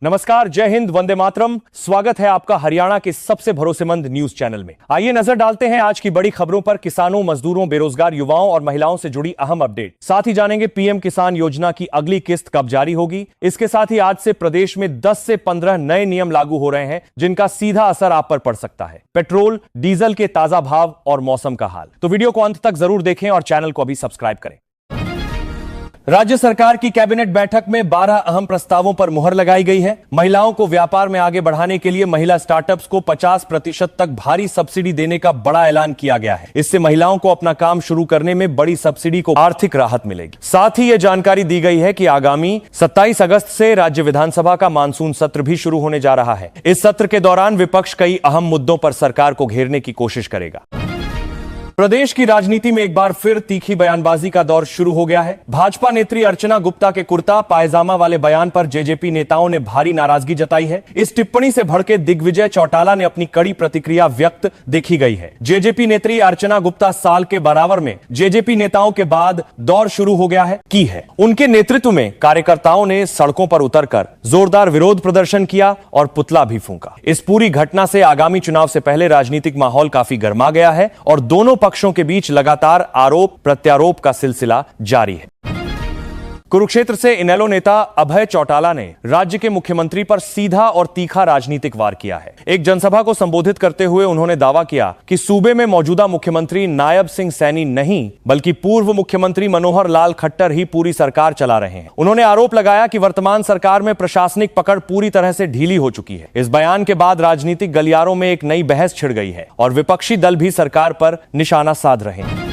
नमस्कार, जय हिंद, वंदे मातरम। स्वागत है आपका हरियाणा के सबसे भरोसेमंद न्यूज चैनल में। आइए नजर डालते हैं आज की बड़ी खबरों पर। किसानों, मजदूरों, बेरोजगार युवाओं और महिलाओं से जुड़ी अहम अपडेट। साथ ही जानेंगे पीएम किसान योजना की अगली किस्त कब जारी होगी। इसके साथ ही आज से प्रदेश में 10 से 15 नए नियम लागू हो रहे हैं जिनका सीधा असर आप पर पड़ सकता है। पेट्रोल, डीजल के ताजा भाव और मौसम का हाल। तो वीडियो को अंत तक जरूर देखें और चैनल को अभी सब्सक्राइब करें। राज्य सरकार की कैबिनेट बैठक में 12 अहम प्रस्तावों पर मुहर लगाई गई है। महिलाओं को व्यापार में आगे बढ़ाने के लिए महिला स्टार्टअप्स को 50% तक भारी सब्सिडी देने का बड़ा ऐलान किया गया है। इससे महिलाओं को अपना काम शुरू करने में बड़ी सब्सिडी को आर्थिक राहत मिलेगी। साथ ही यह जानकारी दी गई है कि आगामी 27 अगस्त से राज्य विधानसभा का मानसून सत्र भी शुरू होने जा रहा है। इस सत्र के दौरान विपक्ष कई अहम मुद्दों पर सरकार को घेरने की कोशिश करेगा। प्रदेश की राजनीति में एक बार फिर तीखी बयानबाजी का दौर शुरू हो गया है। भाजपा नेत्री अर्चना गुप्ता के कुर्ता पायजामा वाले बयान पर जेजेपी नेताओं ने भारी नाराजगी जताई है। इस टिप्पणी से भड़के दिग्विजय चौटाला ने अपनी कड़ी प्रतिक्रिया व्यक्त देखी गई है। जेजेपी नेत्री अर्चना गुप्ता साल के बराबर में जेजेपी नेताओं के बाद दौर शुरू हो गया है की है। उनके नेतृत्व में कार्यकर्ताओं ने सड़कों पर उतरकर जोरदार विरोध प्रदर्शन किया और पुतला भी फूंका। इस पूरी घटना से आगामी चुनाव से पहले राजनीतिक माहौल काफी गर्मा गया है और दोनों पक्षों के बीच लगातार आरोप प्रत्यारोप का सिलसिला जारी है। कुरुक्षेत्र से इनेलो नेता अभय चौटाला ने राज्य के मुख्यमंत्री पर सीधा और तीखा राजनीतिक वार किया है। एक जनसभा को संबोधित करते हुए उन्होंने दावा किया कि सूबे में मौजूदा मुख्यमंत्री नायब सिंह सैनी नहीं बल्कि पूर्व मुख्यमंत्री मनोहर लाल खट्टर ही पूरी सरकार चला रहे हैं। उन्होंने आरोप लगाया कि वर्तमान सरकार में प्रशासनिक पकड़ पूरी तरह से ढीली हो चुकी है। इस बयान के बाद राजनीतिक गलियारों में एक नई बहस छिड़ गई है और विपक्षी दल भी सरकार पर निशाना साध रहे हैं।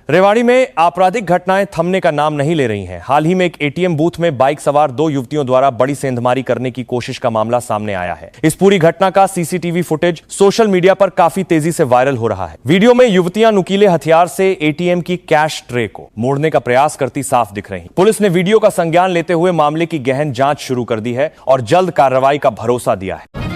रेवाड़ी में आपराधिक घटनाएं थमने का नाम नहीं ले रही हैं। हाल ही में एक एटीएम बूथ में बाइक सवार 2 युवतियों द्वारा बड़ी सेंधमारी करने की कोशिश का मामला सामने आया है। इस पूरी घटना का सीसीटीवी फुटेज सोशल मीडिया पर काफी तेजी से वायरल हो रहा है। वीडियो में युवतियां नुकीले हथियार से एटीएम की कैश ट्रे को मोड़ने का प्रयास करती साफ दिख रही। पुलिस ने वीडियो का संज्ञान लेते हुए मामले की गहन जांच शुरू कर दी है और जल्द कार्रवाई का भरोसा दिया है।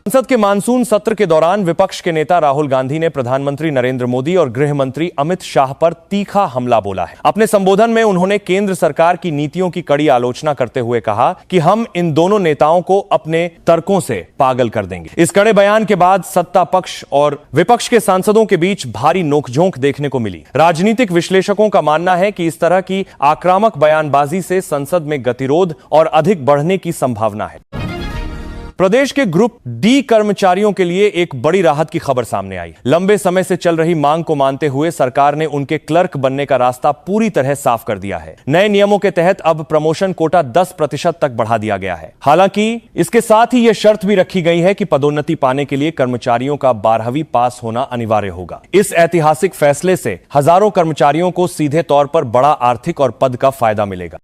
संसद के मानसून सत्र के दौरान विपक्ष के नेता राहुल गांधी ने प्रधानमंत्री नरेंद्र मोदी और गृह मंत्री अमित शाह पर तीखा हमला बोला है। अपने संबोधन में उन्होंने केंद्र सरकार की नीतियों की कड़ी आलोचना करते हुए कहा कि हम इन दोनों नेताओं को अपने तर्कों से पागल कर देंगे। इस कड़े बयान के बाद सत्ता पक्ष और विपक्ष के सांसदों के बीच भारी नोकझोंक देखने को मिली। राजनीतिक विश्लेषकों का मानना है कि इस तरह की आक्रामक बयानबाजी से संसद में गतिरोध और अधिक बढ़ने की संभावना है। प्रदेश के ग्रुप डी कर्मचारियों के लिए एक बड़ी राहत की खबर सामने आई। लंबे समय से चल रही मांग को मानते हुए सरकार ने उनके क्लर्क बनने का रास्ता पूरी तरह साफ कर दिया है। नए नियमों के तहत अब प्रमोशन कोटा 10% तक बढ़ा दिया गया है। हालांकि इसके साथ ही यह शर्त भी रखी गई है कि पदोन्नति पाने के लिए कर्मचारियों का 12वीं पास होना अनिवार्य होगा। इस ऐतिहासिक फैसले से हजारों कर्मचारियों को सीधे तौर पर बड़ा आर्थिक और पद का फायदा मिलेगा।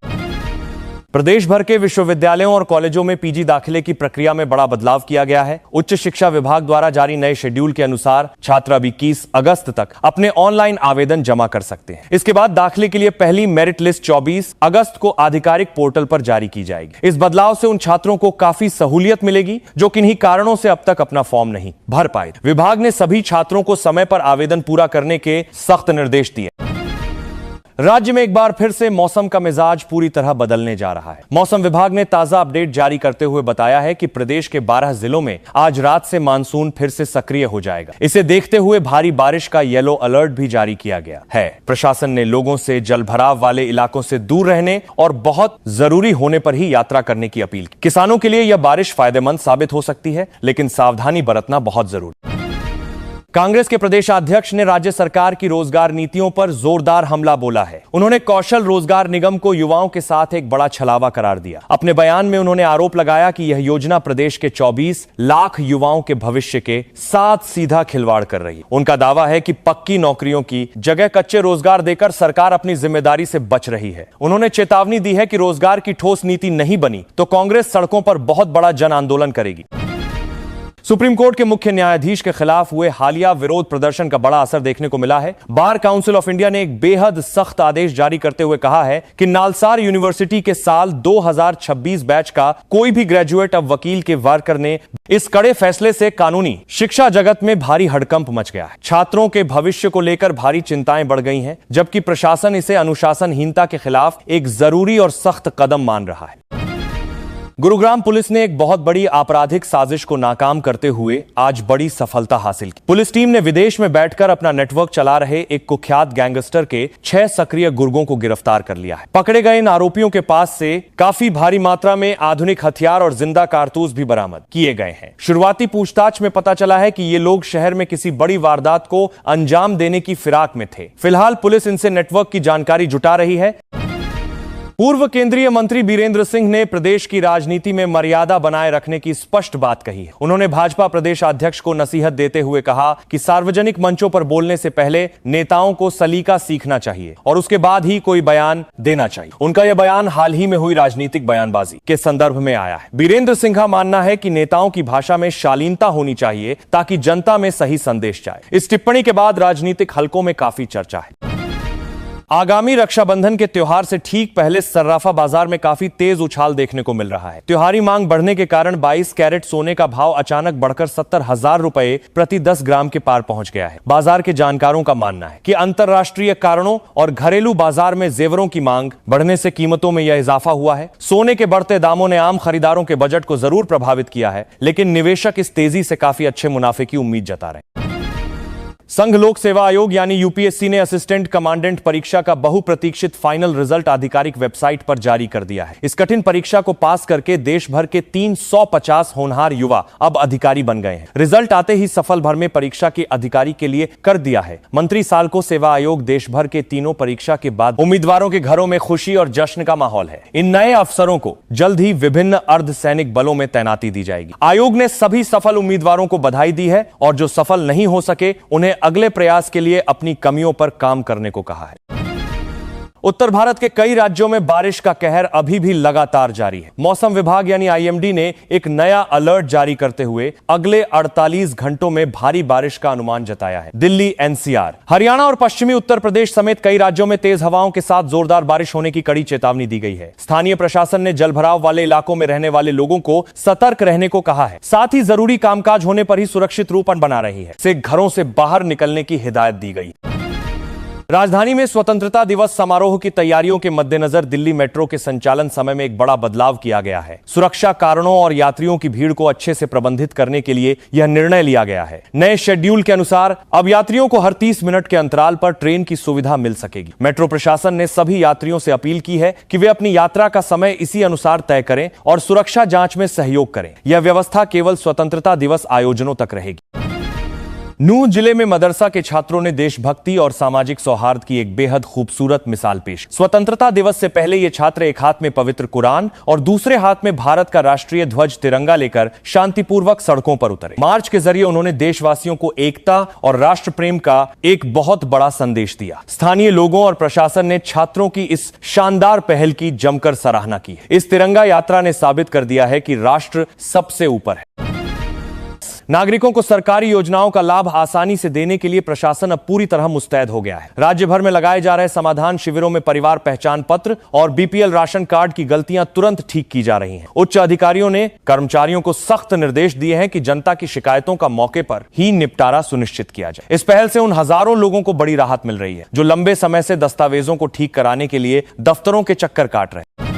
प्रदेश भर के विश्वविद्यालयों और कॉलेजों में पीजी दाखिले की प्रक्रिया में बड़ा बदलाव किया गया है। उच्च शिक्षा विभाग द्वारा जारी नए शेड्यूल के अनुसार छात्र अब 21 अगस्त तक अपने ऑनलाइन आवेदन जमा कर सकते हैं। इसके बाद दाखिले के लिए पहली मेरिट लिस्ट 24 अगस्त को आधिकारिक पोर्टल पर जारी की जाएगी। इस बदलाव से उन छात्रों को काफी सहूलियत मिलेगी जो किन्हीं कारणों से अब तक अपना फॉर्म नहीं भर पाए। विभाग ने सभी छात्रों को समय पर आवेदन पूरा करने के सख्त निर्देश दिए। राज्य में एक बार फिर से मौसम का मिजाज पूरी तरह बदलने जा रहा है। मौसम विभाग ने ताजा अपडेट जारी करते हुए बताया है कि प्रदेश के 12 जिलों में आज रात से मानसून फिर से सक्रिय हो जाएगा। इसे देखते हुए भारी बारिश का येलो अलर्ट भी जारी किया गया है। प्रशासन ने लोगों से जलभराव वाले इलाकों से दूर रहने और बहुत जरूरी होने पर ही यात्रा करने की अपील की। किसानों के लिए यह बारिश फायदेमंद साबित हो सकती है, लेकिन सावधानी बरतना बहुत जरूरी। कांग्रेस के प्रदेशाध्यक्ष ने राज्य सरकार की रोजगार नीतियों पर जोरदार हमला बोला है। उन्होंने कौशल रोजगार निगम को युवाओं के साथ एक बड़ा छलावा करार दिया। अपने बयान में उन्होंने आरोप लगाया कि यह योजना प्रदेश के 24 लाख युवाओं के भविष्य के साथ सीधा खिलवाड़ कर रही है। उनका दावा है कि पक्की नौकरियों की जगह कच्चे रोजगार देकर सरकार अपनी जिम्मेदारी से बच रही है। उन्होंने चेतावनी दी है कि रोजगार की ठोस नीति नहीं बनी तो कांग्रेस सड़कों पर बहुत बड़ा जन आंदोलन करेगी। सुप्रीम कोर्ट के मुख्य न्यायाधीश के खिलाफ हुए हालिया विरोध प्रदर्शन का बड़ा असर देखने को मिला है। बार काउंसिल ऑफ इंडिया ने एक बेहद सख्त आदेश जारी करते हुए कहा है कि नालसार यूनिवर्सिटी के साल 2026 बैच का कोई भी ग्रेजुएट अब वकील के वर्कर ने इस कड़े फैसले से कानूनी शिक्षा जगत में भारी हड़कंप मच गया है। छात्रों के भविष्य को लेकर भारी चिंताएं बढ़ गई हैं, जबकि प्रशासन इसे अनुशासनहीनता के खिलाफ एक जरूरी और सख्त कदम मान रहा है। गुरुग्राम पुलिस ने एक बहुत बड़ी आपराधिक साजिश को नाकाम करते हुए आज बड़ी सफलता हासिल की। पुलिस टीम ने विदेश में बैठकर अपना नेटवर्क चला रहे एक कुख्यात गैंगस्टर के 6 सक्रिय गुर्गों को गिरफ्तार कर लिया है। पकड़े गए इन आरोपियों के पास से काफी भारी मात्रा में आधुनिक हथियार और जिंदा कारतूस भी बरामद किए गए हैं। शुरुआती पूछताछ में पता चला है कि ये लोग शहर में किसी बड़ी वारदात को अंजाम देने की फिराक में थे। फिलहाल पुलिस इनसे नेटवर्क की जानकारी जुटा रही है। पूर्व केंद्रीय मंत्री बीरेंद्र सिंह ने प्रदेश की राजनीति में मर्यादा बनाए रखने की स्पष्ट बात कही है। उन्होंने भाजपा प्रदेश अध्यक्ष को नसीहत देते हुए कहा कि सार्वजनिक मंचों पर बोलने से पहले नेताओं को सलीका सीखना चाहिए और उसके बाद ही कोई बयान देना चाहिए। उनका यह बयान हाल ही में हुई राजनीतिक बयानबाजी के संदर्भ में आया है। बीरेंद्र सिंह का मानना है कि नेताओं की भाषा में शालीनता होनी चाहिए ताकि जनता में सही संदेश जाए। इस टिप्पणी के बाद राजनीतिक हलकों में काफी चर्चा है। आगामी रक्षाबंधन के त्योहार से ठीक पहले सर्राफा बाजार में काफी तेज उछाल देखने को मिल रहा है। त्योहारी मांग बढ़ने के कारण 22 कैरेट सोने का भाव अचानक बढ़कर 70,000 रुपए प्रति 10 ग्राम के पार पहुंच गया है। बाजार के जानकारों का मानना है कि अंतर्राष्ट्रीय कारणों और घरेलू बाजार में जेवरों की मांग बढ़ने से कीमतों में यह इजाफा हुआ है। सोने के बढ़ते दामों ने आम खरीदारों के बजट को जरूर प्रभावित किया है, लेकिन निवेशक इस तेजी से काफी अच्छे मुनाफे की उम्मीद जता रहे हैं। संघ लोक सेवा आयोग यानी यूपीएससी ने असिस्टेंट कमांडेंट परीक्षा का बहुप्रतीक्षित फाइनल रिजल्ट आधिकारिक वेबसाइट पर जारी कर दिया है। इस कठिन परीक्षा को पास करके देश भर के 350 होनहार युवा अब अधिकारी बन गए हैं। रिजल्ट आते ही सफल भर में परीक्षा के अधिकारी के लिए कर दिया है। मंत्री साल्को सेवा आयोग देश भर के तीनों परीक्षा के बाद उम्मीदवारों के घरों में खुशी और जश्न का माहौल है। इन नए अफसरों को जल्द ही विभिन्न अर्धसैनिक बलों में तैनाती दी जाएगी। आयोग ने सभी सफल उम्मीदवारों को बधाई दी है और जो सफल नहीं हो सके उन्हें अगले प्रयास के लिए अपनी कमियों पर काम करने को कहा है। उत्तर भारत के कई राज्यों में बारिश का कहर अभी भी लगातार जारी है। मौसम विभाग यानी आईएमडी ने एक नया अलर्ट जारी करते हुए अगले 48 घंटों में भारी बारिश का अनुमान जताया है। दिल्ली, एनसीआर, हरियाणा और पश्चिमी उत्तर प्रदेश समेत कई राज्यों में तेज हवाओं के साथ जोरदार बारिश होने की कड़ी चेतावनी दी गई है। स्थानीय प्रशासन ने जलभराव वाले इलाकों में रहने वाले लोगों को सतर्क रहने को कहा है। साथ ही जरूरी कामकाज होने पर ही सुरक्षित रूपन बना रही है से घरों से बाहर निकलने की हिदायत दी गई। राजधानी में स्वतंत्रता दिवस समारोह की तैयारियों के मद्देनजर दिल्ली मेट्रो के संचालन समय में एक बड़ा बदलाव किया गया है। सुरक्षा कारणों और यात्रियों की भीड़ को अच्छे से प्रबंधित करने के लिए यह निर्णय लिया गया है। नए शेड्यूल के अनुसार अब यात्रियों को हर 30 मिनट के अंतराल पर ट्रेन की सुविधा मिल सकेगी। मेट्रो प्रशासन ने सभी यात्रियों से अपील की है कि वे अपनी यात्रा का समय इसी अनुसार तय करें और सुरक्षा जांच में सहयोग करें। यह व्यवस्था केवल स्वतंत्रता दिवस आयोजनों तक रहेगी। नूंह जिले में मदरसा के छात्रों ने देशभक्ति और सामाजिक सौहार्द की एक बेहद खूबसूरत मिसाल पेश। स्वतंत्रता दिवस से पहले ये छात्र एक हाथ में पवित्र कुरान और दूसरे हाथ में भारत का राष्ट्रीय ध्वज तिरंगा लेकर शांतिपूर्वक सड़कों पर उतरे। मार्च के जरिए उन्होंने देशवासियों को एकता और राष्ट्र प्रेम का एक बहुत बड़ा संदेश दिया। स्थानीय लोगों और प्रशासन ने छात्रों की इस शानदार पहल की जमकर सराहना की। इस तिरंगा यात्रा ने साबित कर दिया है कि राष्ट्र सबसे ऊपर है। नागरिकों को सरकारी योजनाओं का लाभ आसानी से देने के लिए प्रशासन अब पूरी तरह मुस्तैद हो गया है। राज्य भर में लगाए जा रहे समाधान शिविरों में परिवार पहचान पत्र और बीपीएल राशन कार्ड की गलतियां तुरंत ठीक की जा रही हैं। उच्च अधिकारियों ने कर्मचारियों को सख्त निर्देश दिए हैं कि जनता की शिकायतों का मौके पर ही निपटारा सुनिश्चित किया जाए। इस पहल से उन हजारों लोगों को बड़ी राहत मिल रही है जो लंबे समय से दस्तावेजों को ठीक कराने के लिए दफ्तरों के चक्कर काट रहे हैं।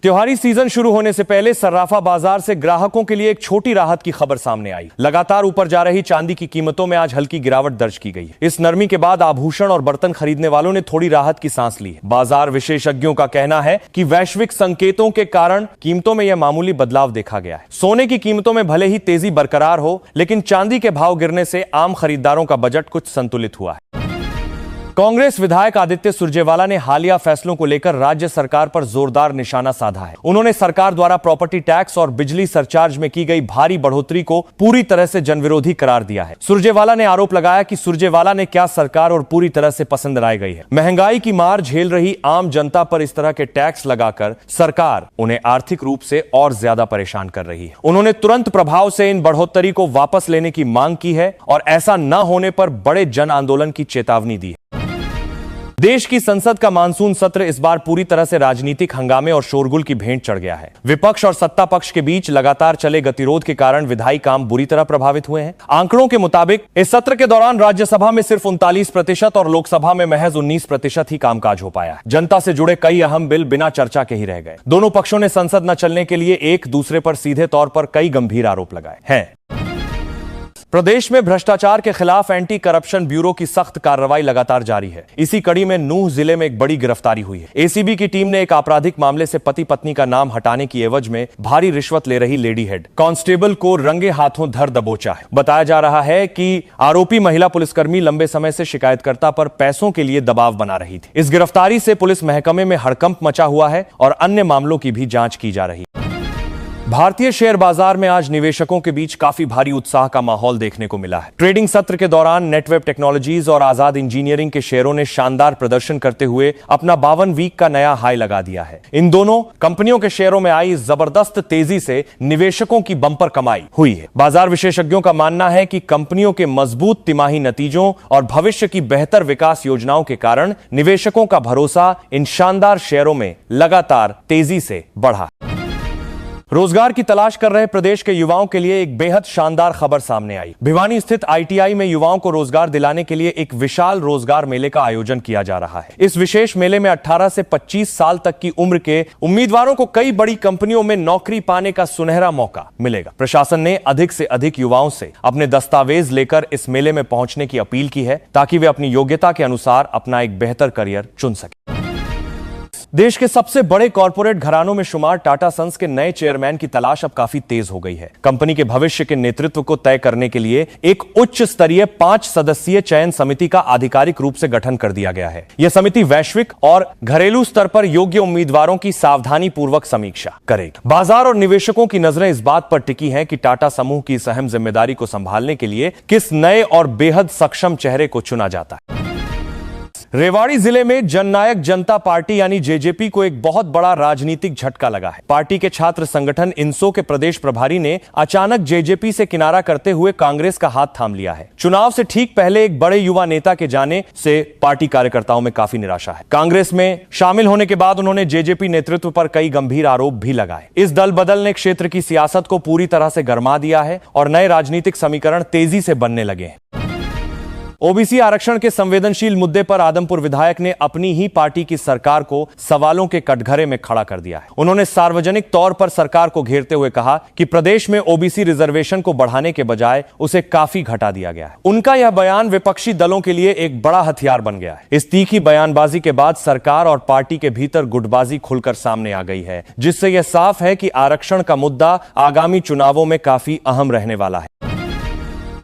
त्योहारी सीजन शुरू होने से पहले सर्राफा बाजार से ग्राहकों के लिए एक छोटी राहत की खबर सामने आई। लगातार ऊपर जा रही चांदी की कीमतों में आज हल्की गिरावट दर्ज की गई। इस नरमी के बाद आभूषण और बर्तन खरीदने वालों ने थोड़ी राहत की सांस ली। बाजार विशेषज्ञों का कहना है कि वैश्विक संकेतों के कारण कीमतों में यह मामूली बदलाव देखा गया है। सोने की कीमतों में भले ही तेजी बरकरार हो, लेकिन चांदी के भाव गिरने से आम खरीदारों का बजट कुछ संतुलित हुआ है। कांग्रेस विधायक आदित्य सुरजेवाला ने हालिया फैसलों को लेकर राज्य सरकार पर जोरदार निशाना साधा है। उन्होंने सरकार द्वारा प्रॉपर्टी टैक्स और बिजली सरचार्ज में की गई भारी बढ़ोतरी को पूरी तरह से जनविरोधी करार दिया है। सुरजेवाला ने आरोप लगाया कि सुरजेवाला ने क्या सरकार और पूरी तरह से पसंद लाई गई है। महंगाई की मार झेल रही आम जनता पर इस तरह के टैक्स लगाकर सरकार उन्हें आर्थिक रूप से और ज्यादा परेशान कर रही है। उन्होंने तुरंत प्रभाव से इन बढ़ोतरी को वापस लेने की मांग की है और ऐसा न होने पर बड़े जन आंदोलन की चेतावनी दी है। देश की संसद का मानसून सत्र इस बार पूरी तरह से राजनीतिक हंगामे और शोरगुल की भेंट चढ़ गया है। विपक्ष और सत्ता पक्ष के बीच लगातार चले गतिरोध के कारण विधायी काम बुरी तरह प्रभावित हुए हैं। आंकड़ों के मुताबिक इस सत्र के दौरान राज्यसभा में सिर्फ 39% और लोकसभा में महज 19% ही कामकाज हो पाया है। जनता से जुड़े कई अहम बिल बिना चर्चा के ही रह गए। दोनों पक्षों ने संसद न चलने के लिए एक दूसरे पर सीधे तौर पर कई गंभीर आरोप लगाए हैं। प्रदेश में भ्रष्टाचार के खिलाफ एंटी करप्शन ब्यूरो की सख्त कार्रवाई लगातार जारी है। इसी कड़ी में नूंह जिले में एक बड़ी गिरफ्तारी हुई है। एसीबी की टीम ने एक आपराधिक मामले से पति पत्नी का नाम हटाने की एवज में भारी रिश्वत ले रही लेडी हेड कांस्टेबल को रंगे हाथों धर दबोचा है। बताया जा रहा है कि आरोपी महिला पुलिसकर्मी लंबे समय से शिकायतकर्ता पर पैसों के लिए दबाव बना रही थी। इस गिरफ्तारी से पुलिस महकमे में हड़कंप मचा हुआ है और अन्य मामलों की भी जांच की जा रही है। भारतीय शेयर बाजार में आज निवेशकों के बीच काफी भारी उत्साह का माहौल देखने को मिला है। ट्रेडिंग सत्र के दौरान नेटवेब टेक्नोलॉजीज और आजाद इंजीनियरिंग के शेयरों ने शानदार प्रदर्शन करते हुए अपना 52 वीक का नया हाई लगा दिया है। इन दोनों कंपनियों के शेयरों में आई जबरदस्त तेजी से निवेशकों की बंपर कमाई हुई है। बाजार विशेषज्ञों का मानना है कि कंपनियों के मजबूत तिमाही नतीजों और भविष्य की बेहतर विकास योजनाओं के कारण निवेशकों का भरोसा इन शानदार शेयरों में लगातार तेजी से बढ़ा। रोजगार की तलाश कर रहे प्रदेश के युवाओं के लिए एक बेहद शानदार खबर सामने आई। भिवानी स्थित आईटीआई में युवाओं को रोजगार दिलाने के लिए एक विशाल रोजगार मेले का आयोजन किया जा रहा है। इस विशेष मेले में 18 से 25 साल तक की उम्र के उम्मीदवारों को कई बड़ी कंपनियों में नौकरी पाने का सुनहरा मौका मिलेगा। प्रशासन ने अधिक से अधिक युवाओं से अपने दस्तावेज लेकर इस मेले में पहुंचने की अपील की है ताकि वे अपनी योग्यता के अनुसार अपना एक बेहतर करियर चुन सकें। देश के सबसे बड़े कॉर्पोरेट घरानों में शुमार टाटा सन्स के नए चेयरमैन की तलाश अब काफी तेज हो गई है। कंपनी के भविष्य के नेतृत्व को तय करने के लिए एक उच्च स्तरीय 5 सदस्यीय चयन समिति का आधिकारिक रूप से गठन कर दिया गया है। यह समिति वैश्विक और घरेलू स्तर पर योग्य उम्मीदवारों की सावधानी पूर्वक समीक्षा करेगी। बाजार और निवेशकों की नजरें इस बात पर टिकी हैं कि टाटा समूह की इस अहम जिम्मेदारी को संभालने के लिए किस नए और बेहद सक्षम चेहरे को चुना जाता है। रेवाड़ी जिले में जननायक जनता पार्टी यानी जेजेपी को एक बहुत बड़ा राजनीतिक झटका लगा है। पार्टी के छात्र संगठन इनसो के प्रदेश प्रभारी ने अचानक जेजेपी से किनारा करते हुए कांग्रेस का हाथ थाम लिया है। चुनाव से ठीक पहले एक बड़े युवा नेता के जाने से पार्टी कार्यकर्ताओं में काफी निराशा है। कांग्रेस में शामिल होने के बाद उन्होंने जेजेपी नेतृत्व पर कई गंभीर आरोप भी लगाए। इस दल बदल ने क्षेत्र की सियासत को पूरी तरह से गरमा दिया है और नए राजनीतिक समीकरण तेजी से बनने लगे हैं। ओबीसी आरक्षण के संवेदनशील मुद्दे पर आदमपुर विधायक ने अपनी ही पार्टी की सरकार को सवालों के कटघरे में खड़ा कर दिया है। उन्होंने सार्वजनिक तौर पर सरकार को घेरते हुए कहा कि प्रदेश में ओबीसी रिजर्वेशन को बढ़ाने के बजाय उसे काफी घटा दिया गया है। उनका यह बयान विपक्षी दलों के लिए एक बड़ा हथियार बन गया है। इस तीखी बयानबाजी के बाद सरकार और पार्टी के भीतर गुटबाजी खुलकर सामने आ गई है, जिससे यह साफ है कि आरक्षण का मुद्दा आगामी चुनावों में काफी अहम रहने वाला है।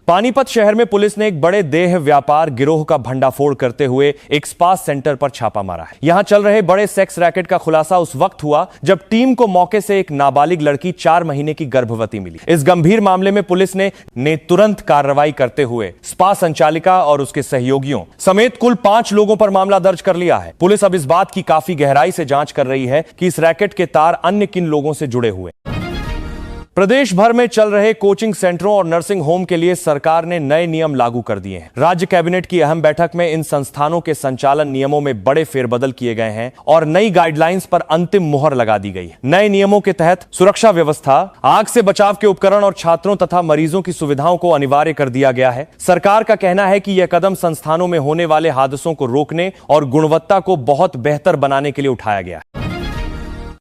पानीपत शहर में पुलिस ने एक बड़े देह व्यापार गिरोह का भंडाफोड़ करते हुए एक स्पा सेंटर पर छापा मारा है। यहां चल रहे बड़े सेक्स रैकेट का खुलासा उस वक्त हुआ जब टीम को मौके से एक नाबालिग लड़की 4 महीने की गर्भवती मिली। इस गंभीर मामले में पुलिस ने तुरंत कार्रवाई करते हुए स्पा संचालिका और उसके सहयोगियों समेत कुल 5 लोगों पर मामला दर्ज कर लिया है। पुलिस अब इस बात की काफी गहराई से जांच कर रही है कि इस रैकेट के तार अन्य किन लोगों से जुड़े हुए। प्रदेश भर में चल रहे कोचिंग सेंटरों और नर्सिंग होम के लिए सरकार ने नए नियम लागू कर दिए हैं। राज्य कैबिनेट की अहम बैठक में इन संस्थानों के संचालन नियमों में बड़े फेरबदल किए गए हैं और नई गाइडलाइंस पर अंतिम मुहर लगा दी गई है। नए नियमों के तहत सुरक्षा व्यवस्था, आग से बचाव के उपकरण और छात्रों तथा मरीजों की सुविधाओं को अनिवार्य कर दिया गया है। सरकार का कहना है कि यह कदम संस्थानों में होने वाले हादसों को रोकने और गुणवत्ता को बहुत बेहतर बनाने के लिए उठाया गया है।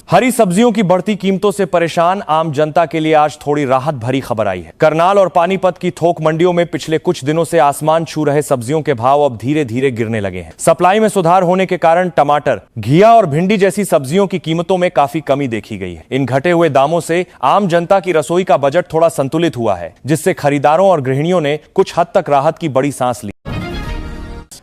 हरी सब्जियों की बढ़ती कीमतों से परेशान आम जनता के लिए आज थोड़ी राहत भरी खबर आई है। करनाल और पानीपत की थोक मंडियों में पिछले कुछ दिनों से आसमान छू रहे सब्जियों के भाव अब धीरे धीरे गिरने लगे हैं। सप्लाई में सुधार होने के कारण टमाटर, घिया और भिंडी जैसी सब्जियों की कीमतों में काफी कमी देखी गई है। इन घटे हुए दामों से आम जनता की रसोई का बजट थोड़ा संतुलित हुआ है, जिससे खरीदारों और गृहिणियों ने कुछ हद तक राहत की बड़ी सांस ली।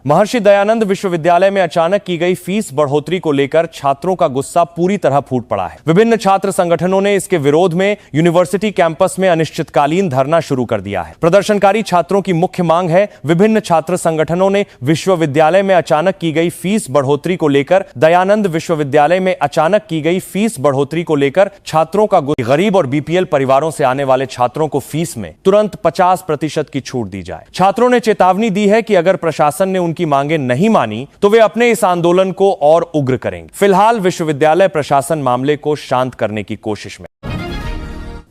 महर्षि दयानंद विश्वविद्यालय में अचानक की गई फीस बढ़ोतरी को लेकर छात्रों का गुस्सा पूरी तरह फूट पड़ा है। विभिन्न छात्र संगठनों ने इसके विरोध में यूनिवर्सिटी कैंपस में अनिश्चितकालीन धरना शुरू कर दिया है। प्रदर्शनकारी छात्रों की मुख्य मांग है, विभिन्न छात्र संगठनों ने विश्वविद्यालय में अचानक की गई फीस बढ़ोतरी को लेकर दयानंद विश्वविद्यालय में अचानक की गई फीस बढ़ोतरी को लेकर छात्रों का गरीब और बीपीएल परिवारों से आने वाले छात्रों को फीस में तुरंत 50% की छूट दी जाए। छात्रों ने चेतावनी दी है कि अगर प्रशासन ने उनकी मांगें नहीं मानी तो वे अपने इस आंदोलन को और उग्र करेंगे। फिलहाल विश्वविद्यालय प्रशासन मामले को शांत करने की कोशिश में।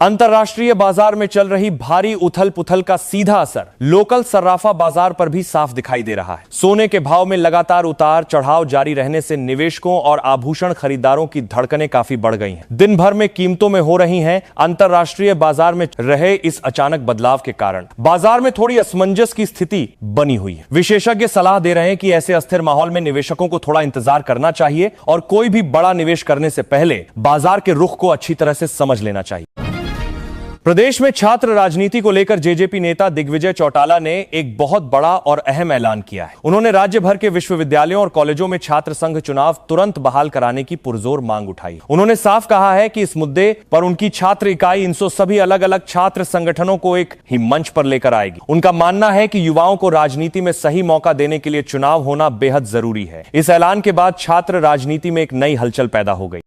अंतर्राष्ट्रीय बाजार में चल रही भारी उथल पुथल का सीधा असर लोकल सर्राफा बाजार पर भी साफ दिखाई दे रहा है। सोने के भाव में लगातार उतार चढ़ाव जारी रहने से निवेशकों और आभूषण खरीदारों की धड़कनें काफी बढ़ गई हैं। दिन भर में कीमतों में हो रही हैं। अंतर्राष्ट्रीय बाजार में रहे इस अचानक बदलाव के कारण बाजार में थोड़ी असमंजस की स्थिति बनी हुई है। विशेषज्ञ सलाह दे रहे हैं कि ऐसे अस्थिर माहौल में निवेशकों को थोड़ा इंतजार करना चाहिए और कोई भी बड़ा निवेश करने से पहले बाजार के रुख को अच्छी तरह से समझ लेना चाहिए। प्रदेश में छात्र राजनीति को लेकर जेजेपी नेता दिग्विजय चौटाला ने एक बहुत बड़ा और अहम ऐलान किया है। उन्होंने राज्य भर के विश्वविद्यालयों और कॉलेजों में छात्र संघ चुनाव तुरंत बहाल कराने की पुरजोर मांग उठाई। उन्होंने साफ कहा है कि इस मुद्दे पर उनकी छात्र इकाई इन सभी अलग अलग छात्र संगठनों को एक ही मंच पर लेकर आएगी। उनका मानना है कि युवाओं को राजनीति में सही मौका देने के लिए चुनाव होना बेहद जरूरी है। इस ऐलान के बाद छात्र राजनीति में एक नई हलचल पैदा हो गई।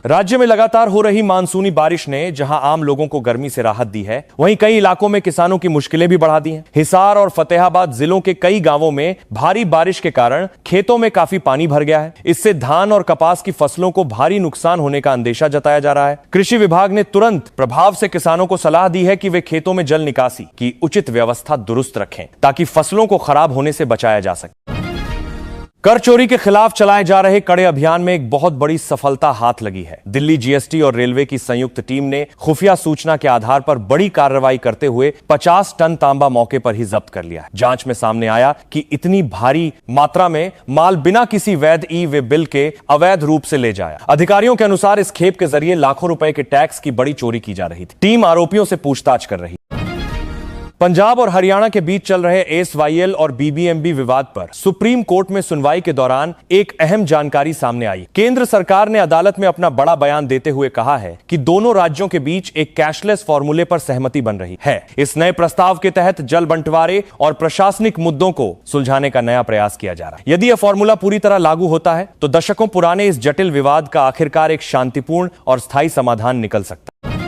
राज्य में लगातार हो रही मानसूनी बारिश ने जहां आम लोगों को गर्मी से राहत दी है, वहीं कई इलाकों में किसानों की मुश्किलें भी बढ़ा दी हैं। हिसार और फतेहाबाद जिलों के कई गांवों में भारी बारिश के कारण खेतों में काफी पानी भर गया है। इससे धान और कपास की फसलों को भारी नुकसान होने का अंदेशा जताया जा रहा है। कृषि विभाग ने तुरंत प्रभाव से किसानों को सलाह दी है कि वे खेतों में जल निकासी की उचित व्यवस्था दुरुस्त रखें ताकि फसलों को खराब होने से बचाया जा सके। कर चोरी के खिलाफ चलाए जा रहे कड़े अभियान में एक बहुत बड़ी सफलता हाथ लगी है। दिल्ली जीएसटी और रेलवे की संयुक्त टीम ने खुफिया सूचना के आधार पर बड़ी कार्रवाई करते हुए 50 टन तांबा मौके पर ही जब्त कर लिया। जांच में सामने आया कि इतनी भारी मात्रा में माल बिना किसी वैध ई-वे बिल के अवैध रूप से ले जाया। अधिकारियों के अनुसार इस खेप के जरिए लाखों रुपए के टैक्स की बड़ी चोरी की जा रही थी। टीम आरोपियों से पूछताछ कर रही। पंजाब और हरियाणा के बीच चल रहे एसवाईएल और बीबीएमबी विवाद पर सुप्रीम कोर्ट में सुनवाई के दौरान एक अहम जानकारी सामने आई। केंद्र सरकार ने अदालत में अपना बड़ा बयान देते हुए कहा है कि दोनों राज्यों के बीच एक कैशलेस फॉर्मूले पर सहमति बन रही है। इस नए प्रस्ताव के तहत जल बंटवारे और प्रशासनिक मुद्दों को सुलझाने का नया प्रयास किया जा रहा है। यदि यह फॉर्मूला पूरी तरह लागू होता है तो दशकों पुराने इस जटिल विवाद का आखिरकार एक शांतिपूर्ण और स्थायी समाधान निकल सकता है।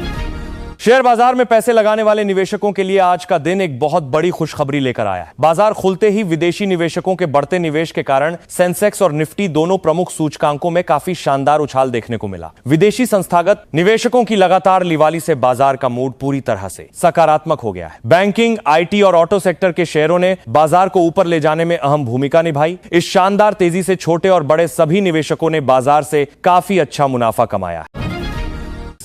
शेयर बाजार में पैसे लगाने वाले निवेशकों के लिए आज का दिन एक बहुत बड़ी खुशखबरी लेकर आया है। बाजार खुलते ही विदेशी निवेशकों के बढ़ते निवेश के कारण सेंसेक्स और निफ्टी दोनों प्रमुख सूचकांकों में काफी शानदार उछाल देखने को मिला। विदेशी संस्थागत निवेशकों की लगातार लिवाली से बाजार का मूड पूरी तरह से सकारात्मक हो गया है। बैंकिंग, आईटी और ऑटो सेक्टर के शेयरों ने बाजार को ऊपर ले जाने में अहम भूमिका निभाई। इस शानदार तेजी से छोटे और बड़े सभी निवेशकों ने बाजार से काफी अच्छा मुनाफा कमाया है।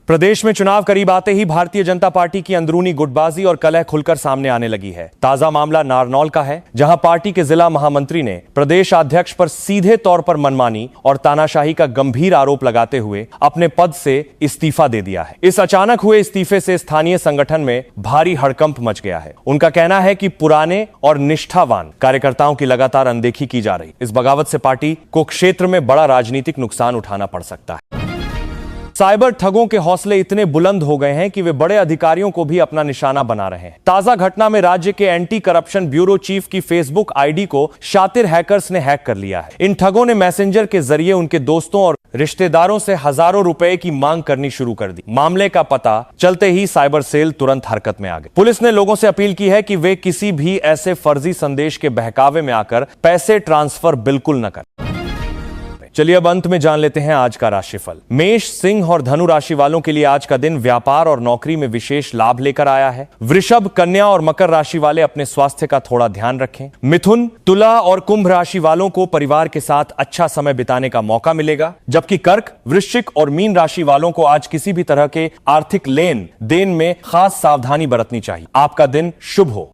प्रदेश में चुनाव करीब आते ही भारतीय जनता पार्टी की अंदरूनी गुटबाजी और कलह खुलकर सामने आने लगी है। ताजा मामला नारनौल का है, जहां पार्टी के जिला महामंत्री ने प्रदेश अध्यक्ष पर सीधे तौर पर मनमानी और तानाशाही का गंभीर आरोप लगाते हुए अपने पद से इस्तीफा दे दिया है। इस अचानक हुए इस्तीफे से स्थानीय संगठन में भारी हड़कंप मच गया है। उनका कहना है कि पुराने और निष्ठावान कार्यकर्ताओं की लगातार अनदेखी की जा रही। इस बगावत से पार्टी को क्षेत्र में बड़ा राजनीतिक नुकसान उठाना पड़ सकता है। साइबर ठगों के हौसले इतने बुलंद हो गए हैं कि वे बड़े अधिकारियों को भी अपना निशाना बना रहे हैं। ताजा घटना में राज्य के एंटी करप्शन ब्यूरो चीफ की फेसबुक आईडी को शातिर हैकर्स ने हैक कर लिया है। इन ठगों ने मैसेंजर के जरिए उनके दोस्तों और रिश्तेदारों से हजारों रुपए की मांग करनी शुरू कर दी। मामले का पता चलते ही साइबर सेल तुरंत हरकत में आ गई। पुलिस ने लोगों से अपील की है कि वे किसी भी ऐसे फर्जी संदेश के बहकावे में आकर पैसे ट्रांसफर बिल्कुल न करें। चलिए अब अंत में जान लेते हैं आज का राशिफल। मेष, सिंह और धनु राशि वालों के लिए आज का दिन व्यापार और नौकरी में विशेष लाभ लेकर आया है। वृषभ, कन्या और मकर राशि वाले अपने स्वास्थ्य का थोड़ा ध्यान रखें। मिथुन, तुला और कुंभ राशि वालों को परिवार के साथ अच्छा समय बिताने का मौका मिलेगा, जबकि कर्क, वृश्चिक और मीन राशि वालों को आज किसी भी तरह के आर्थिक लेन देन में खास सावधानी बरतनी चाहिए। आपका दिन शुभ हो।